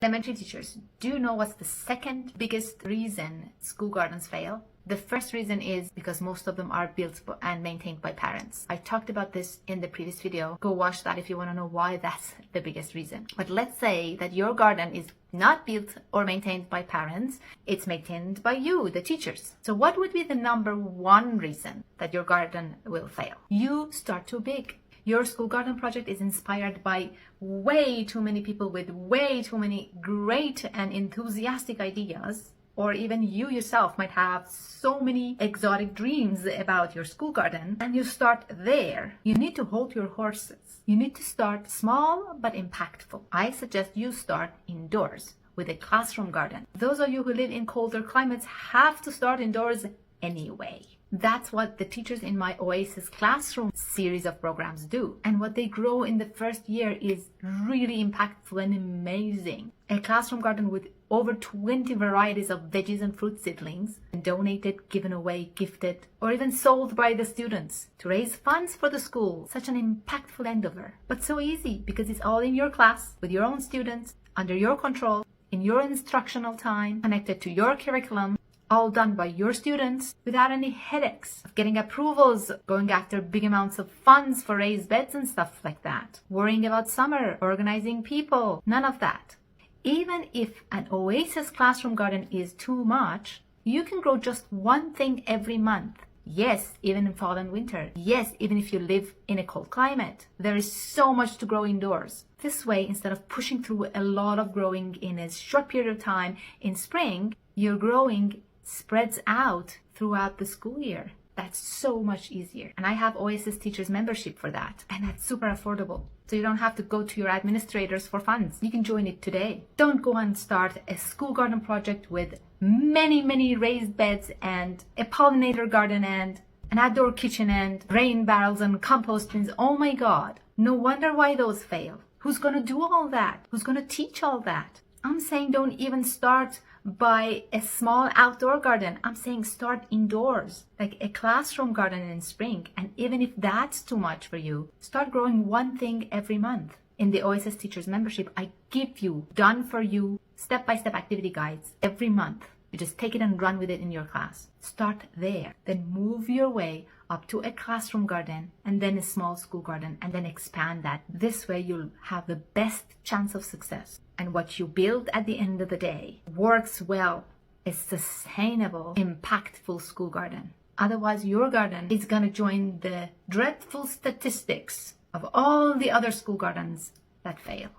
Elementary teachers, do you know what's the second biggest reason school gardens fail? The first reason is because most of them are built and maintained by parents. I talked about this in the previous video. Go watch that if you want to know why that's the biggest reason. But let's say that your garden is not built or maintained by parents. It's maintained by you, the teachers. So what would be the number one reason that your garden will fail? You start too big. Your school garden project is inspired by way too many people with way too many great and enthusiastic ideas. Or even you yourself might have so many exotic dreams about your school garden, and you start there. You need to hold your horses. You need to start small but impactful. I suggest you start indoors with a classroom garden. Those of you who live in colder climates have to start indoors anyway. That's what the teachers in my Oasis Classroom series of programs do. And what they grow in the first year is really impactful and amazing. A classroom garden with over 20 varieties of veggies and fruit seedlings, donated, given away, gifted, or even sold by the students to raise funds for the school. Such an impactful endeavor, but so easy because it's all in your class, with your own students, under your control, in your instructional time, connected to your curriculum, all done by your students without any headaches of getting approvals, going after big amounts of funds for raised beds and stuff like that, worrying about summer, organizing people, none of that. Even if an Oasis Classroom garden is too much, you can grow just one thing every month. Yes, even in fall and winter. Yes, even if you live in a cold climate. There is so much to grow indoors. This way, instead of pushing through a lot of growing in a short period of time in spring, your growing spreads out throughout the school year. That's so much easier. And I have Oasis Teachers membership for that. And that's super affordable. So you don't have to go to your administrators for funds. You can join it today. Don't go and start a school garden project with many raised beds and a pollinator garden and an outdoor kitchen and rain barrels and compost bins. Oh my God. No wonder why those fail. Who's going to do all that? Who's going to teach all that? I'm saying don't even start by a small outdoor garden. I'm saying start indoors, like a classroom garden in spring. And even if that's too much for you, start growing one thing every month. In the Oasis Teachers membership, I give you done for you step-by-step activity guides every month. You just take it and run with it in your class. Start there, then move your way up to a classroom garden and then a small school garden and then expand that. This way you'll have the best chance of success. And what you build at the end of the day works well, a sustainable, impactful school garden. Otherwise, your garden is going to join the dreadful statistics of all the other school gardens that fail.